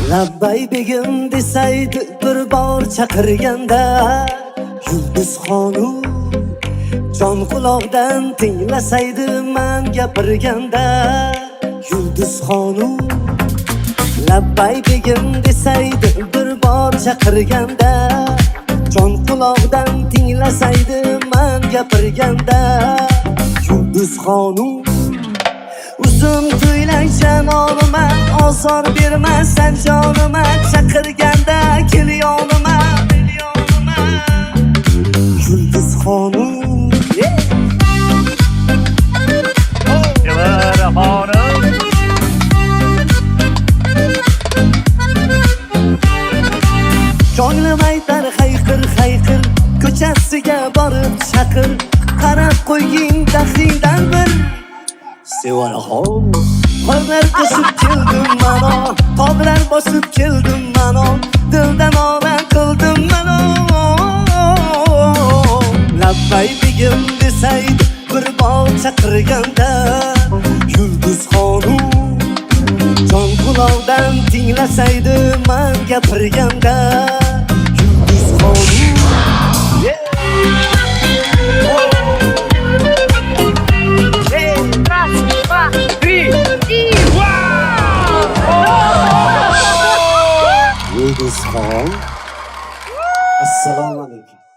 Labbay begim desaydi bir bor chaqirganda, Yulduz xonim jon quloqdan tinglasaydi men gapirganda, Yulduz xonim labbay begim desaydi bir bor chaqirganda, jon quloqdan tinglasaydi men gapirganda, Yulduz xonim uzun tuylaysan olma, ozor bermasan jonima, chaqirganda kel yonima, Yulduz xonim. Ko'nglim aytar hayqir hayqir, ko'chasiga borib chaqir, qarab qo'ying daxlingdan bir Sevaraxon. Qo'llar bosib keldim mana, tog'lar bosib keldim mana, dildan ona qildim mana. Labbay begim desaydi bir bor chaqirganda, Yulduz xonim jon quloqdan tinglasaydi men gapirganda, Yulduz xonim.